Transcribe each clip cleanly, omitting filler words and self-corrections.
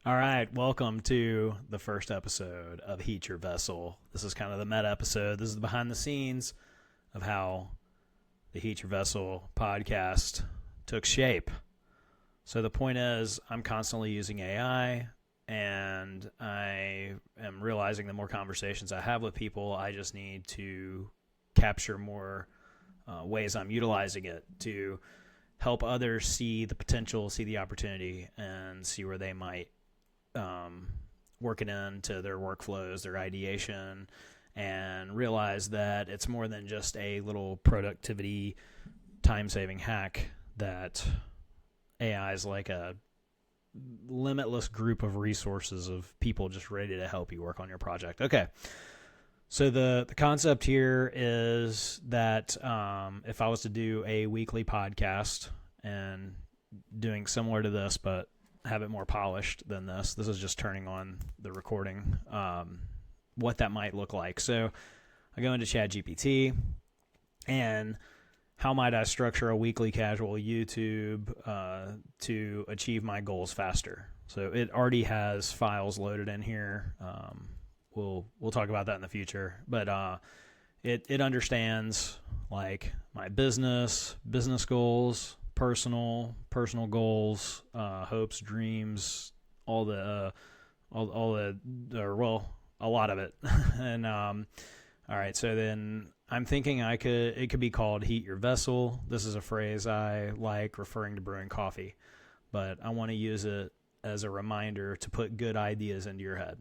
All right, welcome to the first episode of Heat Your Vessel. This is kind of the meta episode. This is the behind the scenes of how the Heat Your Vessel podcast took shape. So the point is, I'm constantly using AI, and I am realizing the more conversations I have with people, I just need to capture more ways I'm utilizing it to help others see the potential, see the opportunity, and see where they might work it into their workflows, their ideation, and realize that it's more than just a little productivity, time-saving hack, that AI is like a limitless group of resources of people just ready to help you work on your project. Okay. So the concept here is that if I was to do a weekly podcast and doing similar to this, but have it more polished than this is just turning on the recording, what that might look like. So I go into ChatGPT, and how might I structure a weekly casual YouTube to achieve my goals faster? So it already has files loaded in here. We'll talk about that in the future, but it understands like my business goals, personal goals, hopes, dreams, a lot of it. And all right, so then I'm thinking it could be called Heat Your Vessel. This is a phrase I like, referring to brewing coffee, but I want to use it as a reminder to put good ideas into your head.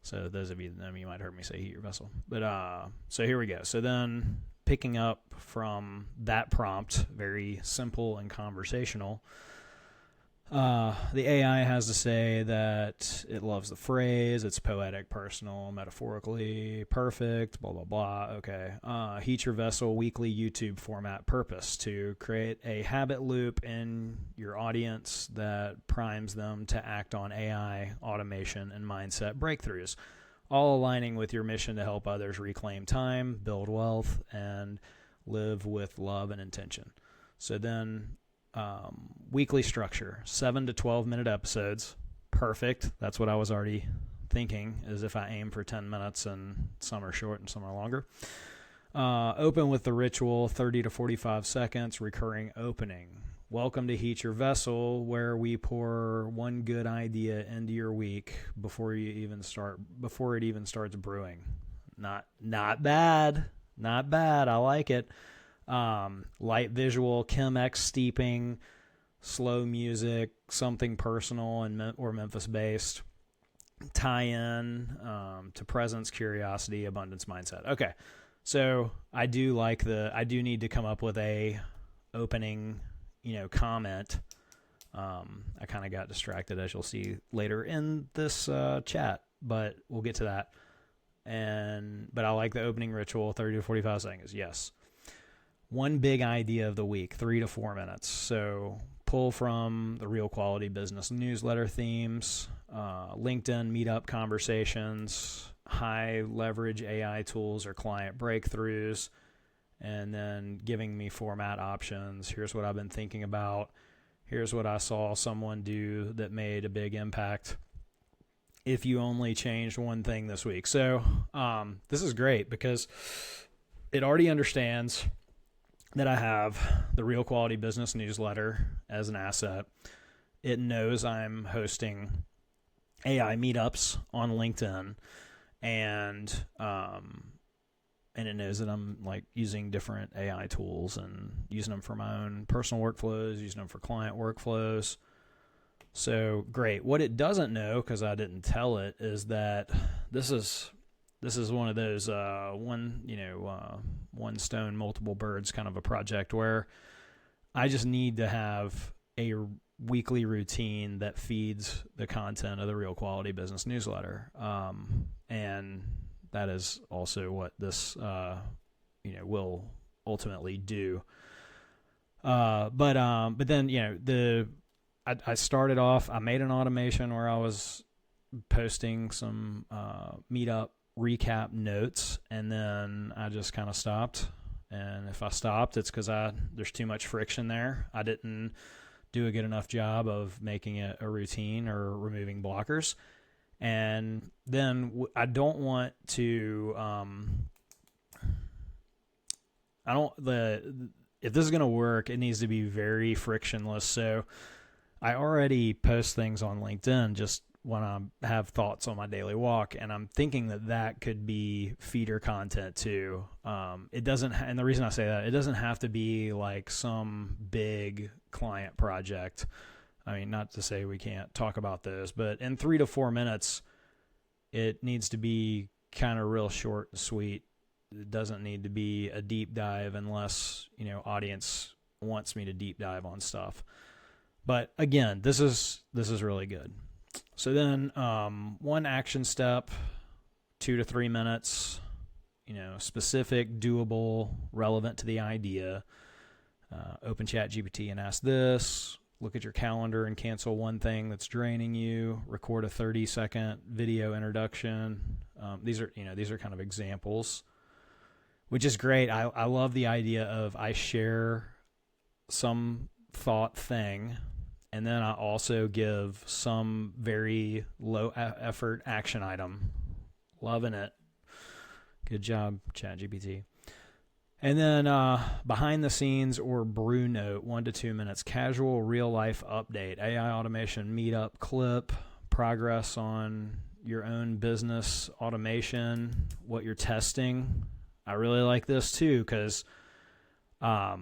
So those of you that know me, you might have heard me say Heat Your Vessel. But so here we go. So then, picking up from that prompt, very simple and conversational, the AI has to say that it loves the phrase, it's poetic, personal, metaphorically perfect, blah, blah, blah. Okay. Heat Your Vessel weekly YouTube format purpose: to create a habit loop in your audience that primes them to act on AI, automation, and mindset breakthroughs, all aligning with your mission to help others reclaim time, build wealth, and live with love and intention. So then, weekly structure, 7 to 12 minute episodes. Perfect. That's what I was already thinking, is if I aim for 10 minutes, and some are short and some are longer. Open with the ritual, 30 to 45 seconds, recurring opening. Welcome to Heat Your Vessel, where we pour one good idea into your week before it even starts brewing. Not bad. I like it. Light visual, Chemex steeping, slow music, something personal or Memphis based. Tie in to presence, curiosity, abundance mindset. Okay, so I do need to come up with a opening, comment. I kind of got distracted, as you'll see later in this chat, but we'll get to that. But I like the opening ritual, 30 to 45 seconds. Yes. One big idea of the week, 3 to 4 minutes. So pull from the Real Quality Business newsletter themes, LinkedIn meetup conversations, high leverage AI tools or client breakthroughs, and then giving me format options. Here's what I've been thinking about. Here's what I saw someone do that made a big impact if you only changed one thing this week. So this is great because it already understands that I have the Real Quality Business newsletter as an asset. It knows I'm hosting AI meetups on LinkedIn, and it knows that I'm like using different AI tools and using them for my own personal workflows, using them for client workflows. So great. What it doesn't know, because I didn't tell it, is that this is one of those one stone, multiple birds kind of a project, where I just need to have a weekly routine that feeds the content of the Real Quality Business newsletter, and that is also what this will ultimately do. But then I started off. I made an automation where I was posting some meetup recap notes, and then I just kind of stopped. And if I stopped, it's because there's too much friction there. I didn't do a good enough job of making it a routine or removing blockers. And then I don't want to, if this is going to work, it needs to be very frictionless. So I already post things on LinkedIn just when I have thoughts on my daily walk, and I'm thinking that could be feeder content too. It doesn't, and the reason I say that, it doesn't have to be like some big client project. I mean, not to say we can't talk about those, but in 3 to 4 minutes, it needs to be kind of real short and sweet. It doesn't need to be a deep dive unless, audience wants me to deep dive on stuff. But again, this is really good. So then one action step, 2 to 3 minutes, specific, doable, relevant to the idea. Open ChatGPT and ask this. Look at your calendar and cancel one thing that's draining you. Record a 30-second video introduction. These are kind of examples, which is great. I love the idea of I share some thought thing, and then I also give some very low effort action item. Loving it. Good job, ChatGPT. And then behind the scenes or brew note, 1 to 2 minutes, casual real life update, AI automation meetup clip, progress on your own business automation, what you're testing. I really like this too, because I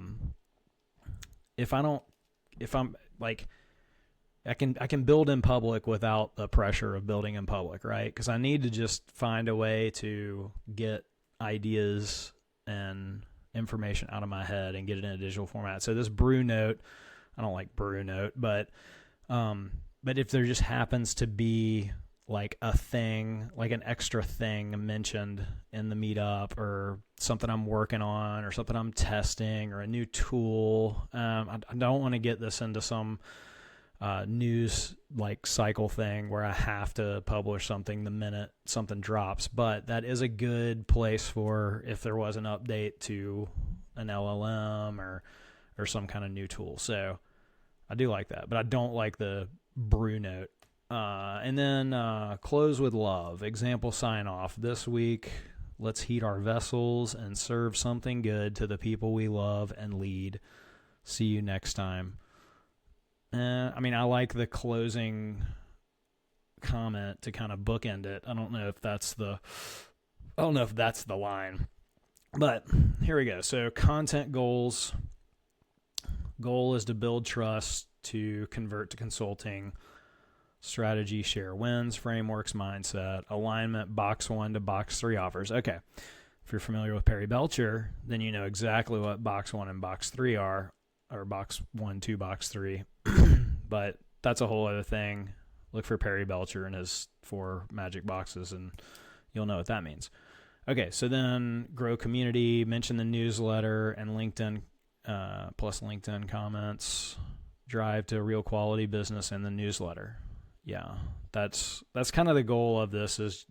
can build in public without the pressure of building in public, right? Because I need to just find a way to get ideas and information out of my head and get it in a digital format. So this brew note, I don't like brew note, but if there just happens to be like a thing, like an extra thing mentioned in the meetup, or something I'm working on, or something I'm testing, or a new tool, I don't want to get this into some news like cycle thing where I have to publish something the minute something drops. But that is a good place for if there was an update to an LLM or some kind of new tool. So I do like that, but I don't like the brew note. And then close with love. Example sign off. This week, let's heat our vessels and serve something good to the people we love and lead. See you next time. I like the closing comment to kind of bookend it. I don't know if that's the line, but here we go. So content goals. Goal is to build trust, to convert to consulting. Strategy, share wins, frameworks, mindset, alignment, box 1 to box 3 offers. Okay. If you're familiar with Perry Belcher, then you know exactly what box 1 and box 3 are, or box 1 to box 3. But that's a whole other thing. Look for Perry Belcher and his 4 magic boxes, and you'll know what that means. Okay, so then grow community, mention the newsletter and LinkedIn, plus LinkedIn comments, drive to real quality business in the newsletter. Yeah, that's kind of the goal of this, is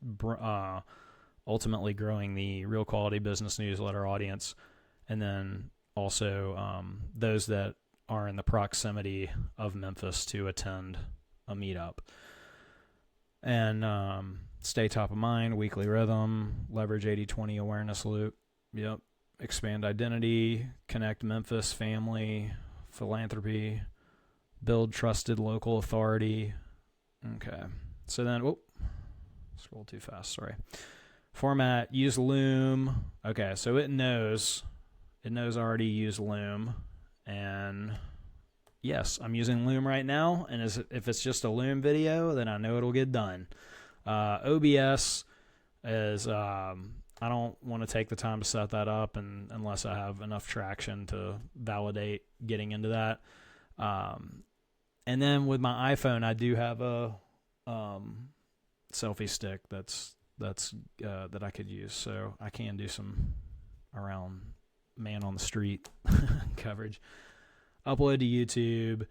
ultimately growing the real quality business newsletter audience, and then also those that are in the proximity of Memphis to attend a meetup. And stay top of mind, weekly rhythm, leverage 80-20 awareness loop. Yep. Expand identity, connect Memphis family, philanthropy, build trusted local authority. Okay. So then, scroll too fast, sorry. Format, use Loom. Okay, so it knows already use Loom. And yes, I'm using Loom right now. And if it's just a Loom video, then I know it'll get done. OBS is, I don't want to take the time to set that up unless I have enough traction to validate getting into that. And then with my iPhone, I do have a selfie stick that I could use. So I can do some around man on the street coverage. Upload to YouTube,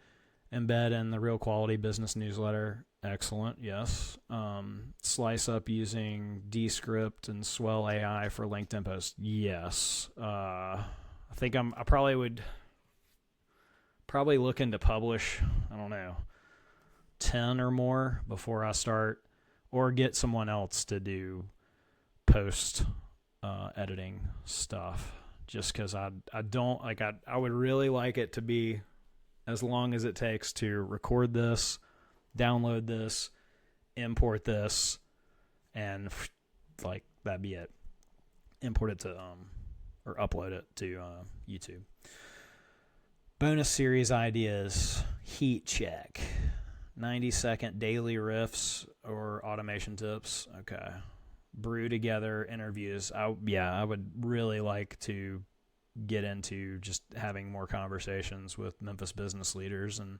embed in the real quality business newsletter. Excellent. Yes. Slice up using Descript and Swell AI for LinkedIn posts. Yes. I think I probably would Probably looking to publish, I don't know, 10 or more before I start, or get someone else to do post editing stuff. Just because I don't like, I would really like it to be as long as it takes to record this, download this, import this, and like that'd be it. Import it to or upload it to YouTube. Bonus series ideas: heat check, 90-second daily riffs or automation tips. Okay. Brew together interviews. I would really like to get into just having more conversations with Memphis business leaders and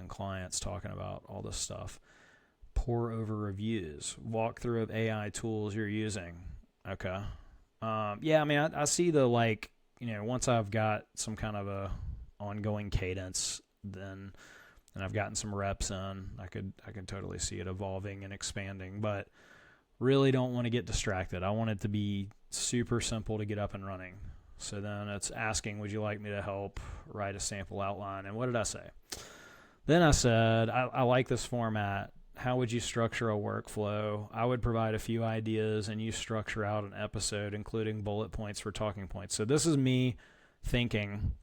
clients talking about all this stuff. Pour over reviews. Walkthrough of AI tools you're using. Okay. I mean, I see the, like, once I've got some kind of a ongoing cadence, then and I've gotten some reps in, I could totally see it evolving and expanding, but really don't want to get distracted. I want it to be super simple to get up and running. So then it's asking, would you like me to help write a sample outline? And what did I say? Then I said, I like this format. How would you structure a workflow? I would provide a few ideas and you structure out an episode, including bullet points for talking points. So this is me thinking,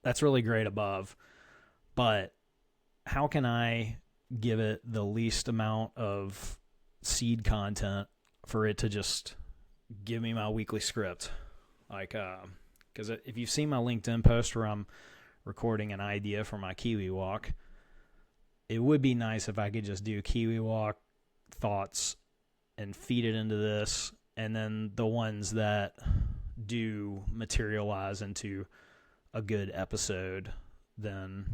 that's really great above, but how can I give it the least amount of seed content for it to just give me my weekly script? Like, because if you've seen my LinkedIn post where I'm recording an idea for my Kiwi walk, it would be nice if I could just do Kiwi walk thoughts and feed it into this, and then the ones that do materialize into a good episode, then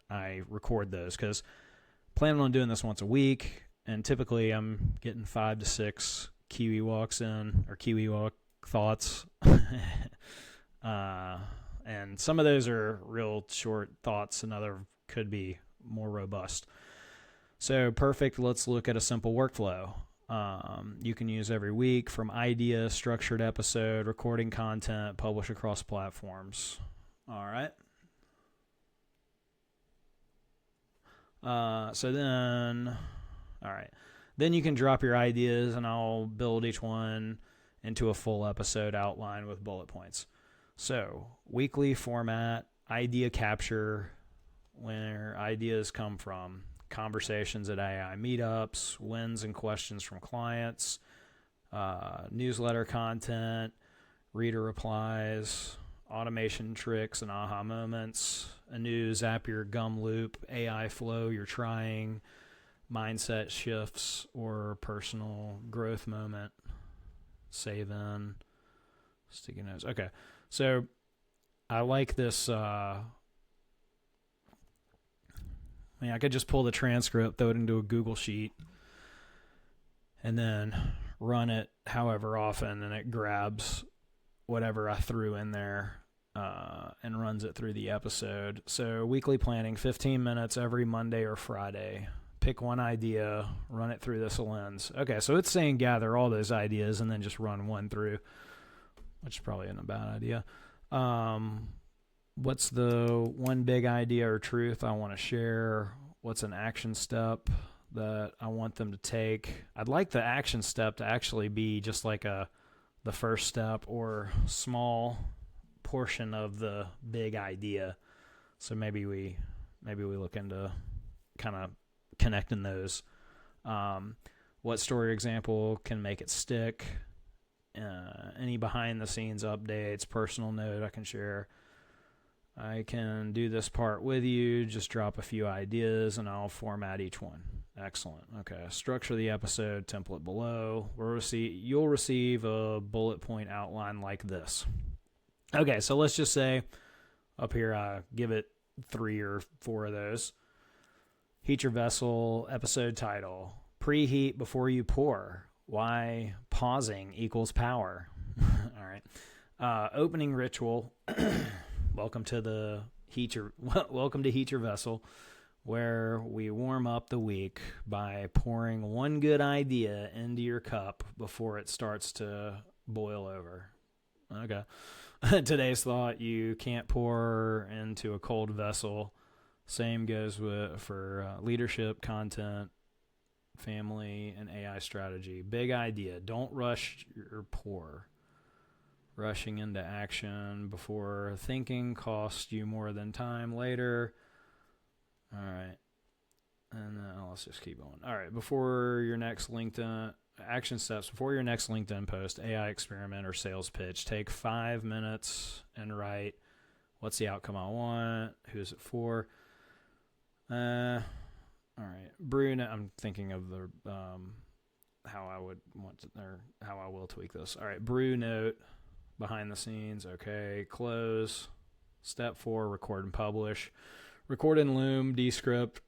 I record those, because planning on doing this once a week, and typically I'm getting 5 to 6 Kiwi walks in, or Kiwi walk thoughts. And some of those are real short thoughts, and other could be more robust. So perfect. Let's look at a simple workflow you can use every week: from idea, structured episode, recording content, publish across platforms. All right. Then you can drop your ideas, and I'll build each one into a full episode outline with bullet points. So, weekly format, idea capture, where ideas come from, conversations at AI meetups, wins and questions from clients, newsletter content, reader replies, automation tricks and aha moments, a new Zapier gum loop, AI flow you're trying, mindset shifts, or personal growth moment, save in, sticky notes. Okay, so I like this. I could just pull the transcript, throw it into a Google Sheet, and then run it however often, and it grabs whatever I threw in there and runs it through the episode. So weekly planning, 15 minutes every Monday or Friday. Pick one idea, run it through this lens. Okay, so it's saying gather all those ideas and then just run one through, which probably isn't a bad idea. What's the one big idea or truth I want to share? What's an action step that I want them to take? I'd like the action step to actually be just like the first step or small portion of the big idea. So maybe we look into kind of connecting those. What story example can make it stick? Any behind the scenes updates, personal note I can share. I can do this part with you. Just drop a few ideas and I'll format each one. Excellent. Okay. Structure the episode template below. You'll receive a bullet point outline like this. Okay. So let's just say up here, I give it 3 or 4 of those. Heat your vessel, episode title: preheat before you pour. Why pausing equals power. All right. Opening ritual. Welcome to Heat Your Vessel, where we warm up the week by pouring one good idea into your cup before it starts to boil over. Okay. Today's thought: you can't pour into a cold vessel. Same goes for leadership, content, family, and AI strategy. Big idea. Don't rush your pour. Rushing into action before thinking costs you more than time later. All right. And let's just keep going. All right. Before your next LinkedIn action steps, before your next LinkedIn post, AI experiment, or sales pitch, take 5 minutes and write, what's the outcome I want? Who's it for? All right. Bruno, I'm thinking of the how I would want to, or how I will tweak this. All right. Brew note, behind the scenes. Okay. Close. Step 4, record and publish. Record in Loom, Descript,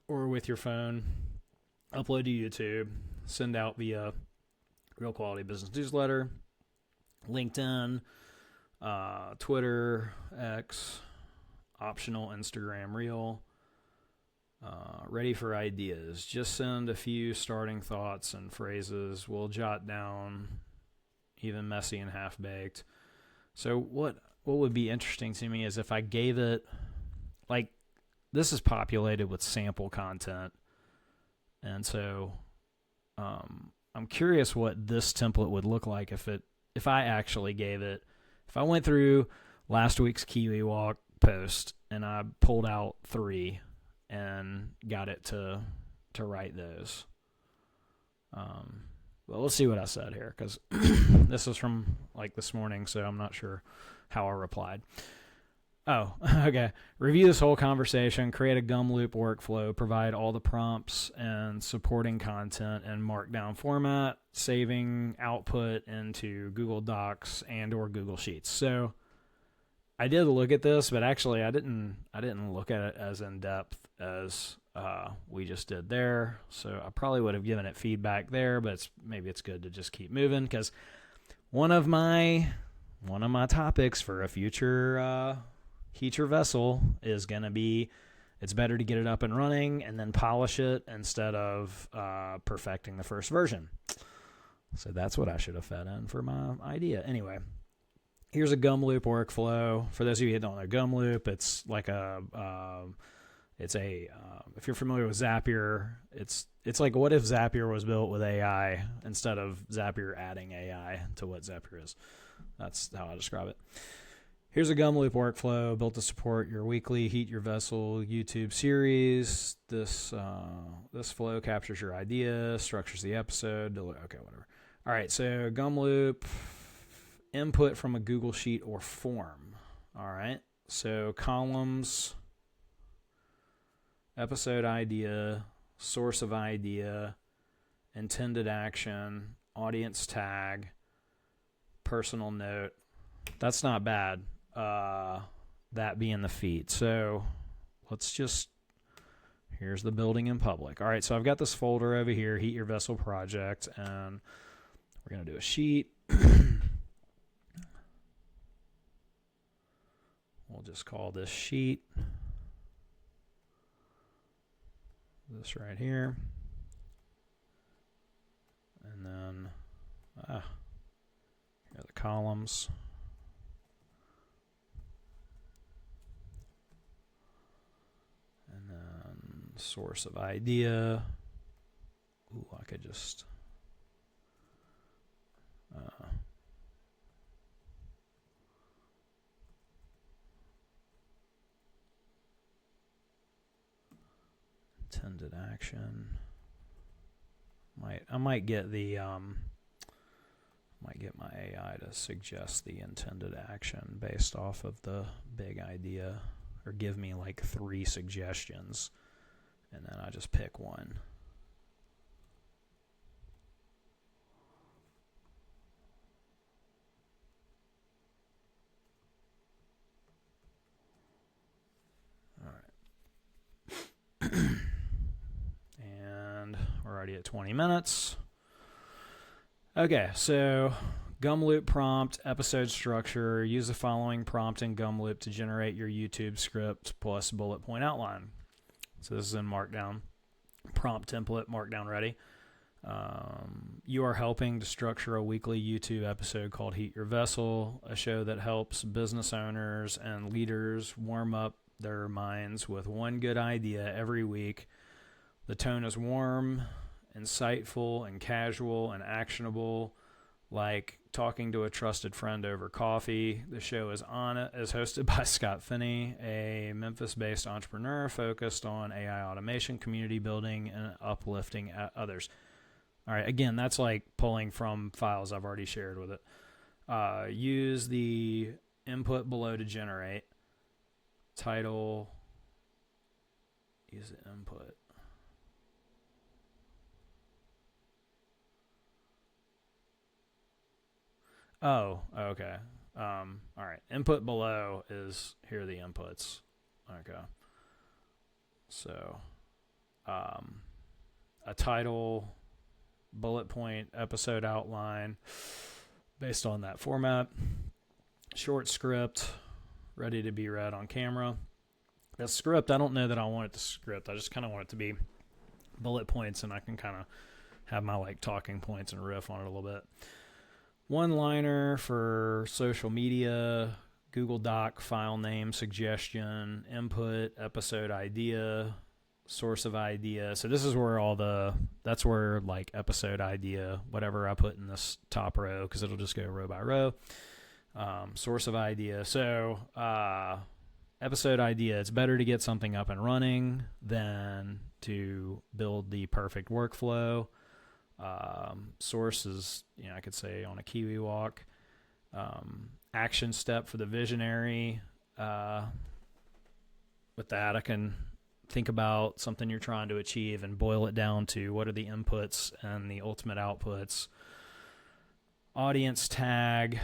or with your phone. Upload to YouTube. Send out via Real Quality Business Newsletter, LinkedIn, Twitter, X, optional Instagram Reel. Ready for ideas. Just send a few starting thoughts and phrases. We'll jot down, even messy and half-baked. So what would be interesting to me is if I gave it, like, this is populated with sample content. And so I'm curious what this template would look like if I actually gave it, if I went through last week's Kiwi Walk post and I pulled out 3 and got it to write those. Well, let's see what I said here, because this was from like this morning, so I'm not sure how I replied. Oh, okay. Review this whole conversation, create a gum loop workflow, provide all the prompts and supporting content in Markdown format, saving output into Google Docs and or Google Sheets. So I did look at this, but actually I didn't look at it as in depth as we just did there. So I probably would have given it feedback there, but maybe it's good to just keep moving, because one of my topics for a future Heat Your Vessel is going to be, it's better to get it up and running and then polish it instead of perfecting the first version. So that's what I should have fed in for my idea. Anyway, here's a gum loop workflow. For those of you who don't know gum loop, it's like if you're familiar with Zapier, it's like, what if Zapier was built with AI instead of Zapier adding AI to what Zapier is? That's how I describe it. Here's a gum loop workflow built to support your weekly Heat Your Vessel YouTube series. This flow captures your idea, structures the episode. Okay, whatever. All right, so gum loop, input from a Google Sheet or form. All right, so columns, episode idea, source of idea, intended action, audience tag, personal note. That's not bad. That being the feed. So here's the building in public. All right, so I've got this folder over here, Heat Your Vessel Project, and we're going to do a sheet. We'll just call this sheet. This right here. And then here are the columns. And then source of idea. Ooh, I could just intended action. I might get my AI to suggest the intended action based off of the big idea, or give me like 3 suggestions, and then I just pick one. All right. And we're already at 20 minutes. Okay, so gum loop prompt, episode structure. Use the following prompt in gum loop to generate your YouTube script plus bullet point outline. So this is in Markdown. Prompt template, Markdown ready. You are helping to structure a weekly YouTube episode called Heat Your Vessel, a show that helps business owners and leaders warm up their minds with one good idea every week. The tone is warm, insightful, and casual and actionable, like talking to a trusted friend over coffee. The show is hosted by Scott Finney, a Memphis-based entrepreneur focused on AI automation, community building, and uplifting others. All right, again, that's like pulling from files I've already shared with it. Use the input below to generate. Title. Use the input. Oh, okay. All right. Input below is, here are the inputs. Okay. So, a title, bullet point, episode outline based on that format. Short script, ready to be read on camera. The script, I don't know that I want it to script. I just kind of want it to be bullet points, and I can kind of have my like talking points and riff on it a little bit. One-liner for social media, Google Doc, file name, suggestion, input, episode idea, source of idea. So this is where that's where like episode idea, whatever I put in this top row, because it'll just go row by row. Source of idea. So episode idea, it's better to get something up and running than to build the perfect workflow. Source is, I could say on a Kiwi walk. Action step for the visionary. With that, I can think about something you're trying to achieve and boil it down to what are the inputs and the ultimate outputs. Audience tag.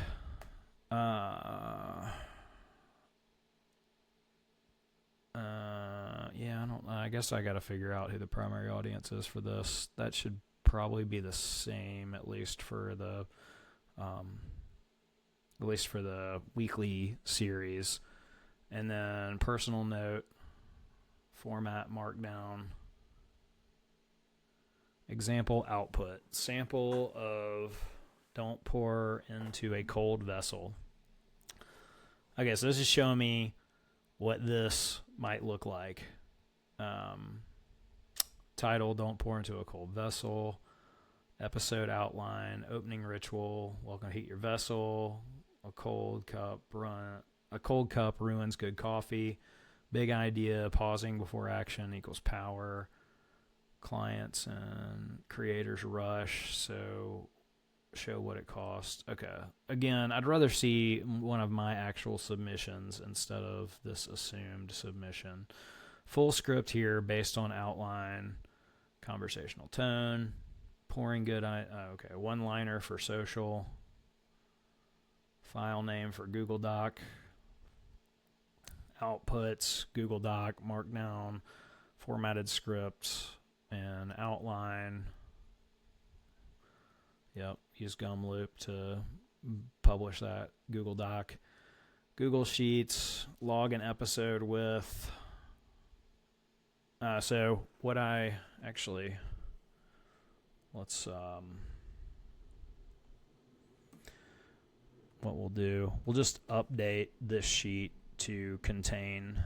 I guess I got to figure out who the primary audience is for this. That should probably be the same, at least for the weekly series. And then personal note, format, markdown, example, output, sample of don't pour into a cold vessel. Okay, so this is showing me what this might look like. Title, don't pour into a cold vessel. Episode outline, opening ritual, welcome to Heat Your Vessel. A cold cup ruins good coffee. Big idea, pausing before action equals power. Clients and creators rush, so show what it costs. Okay. Again, I'd rather see one of my actual submissions instead of this assumed submission. Full script here based on outline, conversational tone, pouring good. Okay, one-liner for social, file name for Google Doc, outputs, Google Doc, markdown, formatted script, and outline. Yep, use Gumloop to publish that Google Doc. Google Sheets, log an episode with. So what we'll do, we'll just update this sheet to contain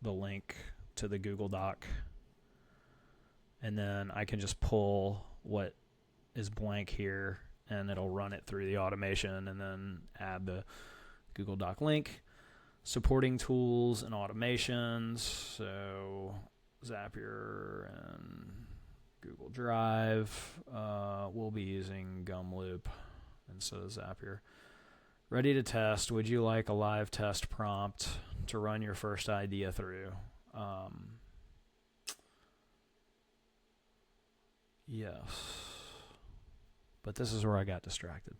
the link to the Google Doc. And then I can just pull what is blank here and it'll run it through the automation and then add the Google Doc link. Supporting tools and automations. So Zapier and Google Drive. We'll be using Gumloop instead of Zapier. Ready to test. Would you like a live test prompt to run your first idea through? Yes. But this is where I got distracted.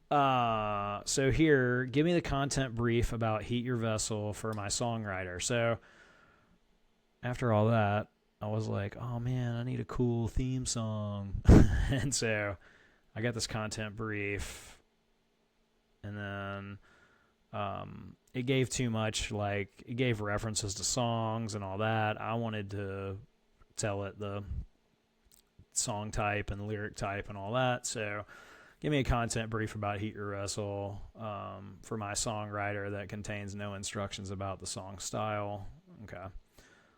So here, give me the content brief about Heat Your Vessel for my songwriter. So after all that, I was like, oh man, I need a cool theme song. And so I got this content brief, and then it gave too much, like it gave references to songs and all that. I wanted to tell it song type and lyric type and all that. So give me a content brief about Heat Your Vessel for my songwriter that contains no instructions about the song style. Okay.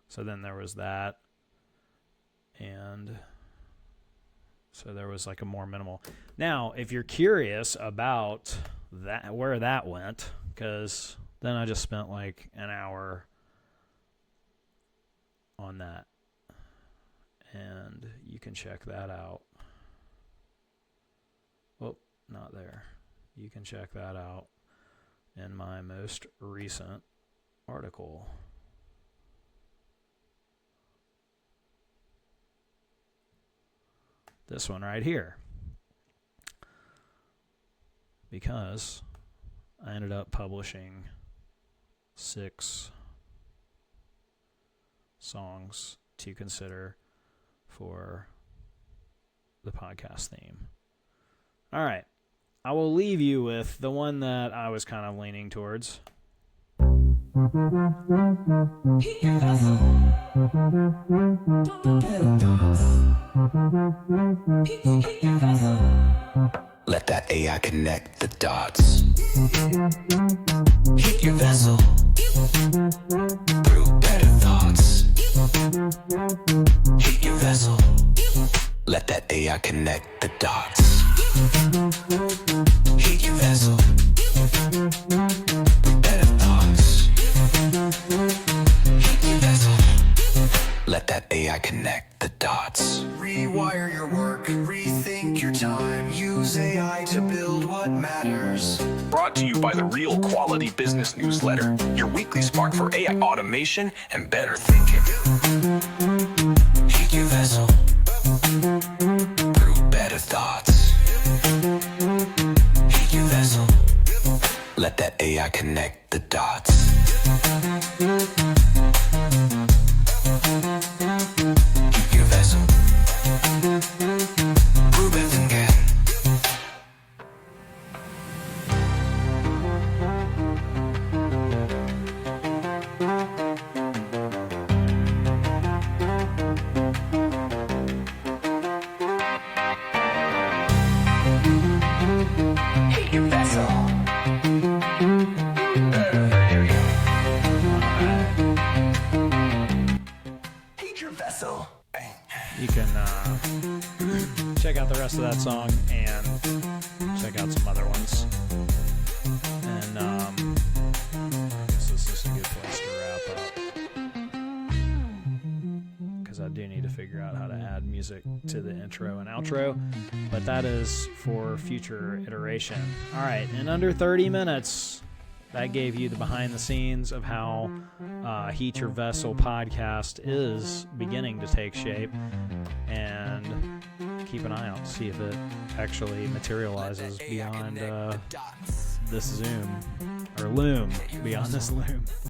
So then there was that. And so there was like a more minimal. Now, if you're curious about that, where that went, because then I just spent like an hour on that. And you can check that out. Oh, not there. You can check that out in my most recent article. This one right here. Because I ended up publishing 6 songs to consider for the podcast theme. All right. I will leave you with the one that I was kind of leaning towards. Let that AI connect the dots. Heat your vessel through better thoughts. Heat your vessel. Let that AI connect the dots. Heat your vessel with better thoughts. Heat your vessel. Let that AI connect the dots. Rewire your work, rethink your time. Use AI to build what matters. Brought to you by the Real Quality Business Newsletter, your weekly spark for AI automation and better thinking. Heat your vessel through better thoughts. Heat your vessel. Let that AI connect the dots. Heat your vessel. Brew better again. Heat your vessel. There we go. Heat your vessel. You can check out the rest of that song and check out some other ones. And I guess this is a good place to wrap up, because I do need to figure out how to add music to the intro and outro, but that is for future iteration. All right, in under 30 minutes, that gave you the behind the scenes of how Heat Your Vessel podcast is beginning to take shape, and keep an eye out to see if it actually materializes beyond this Zoom, or Loom, beyond this Loom.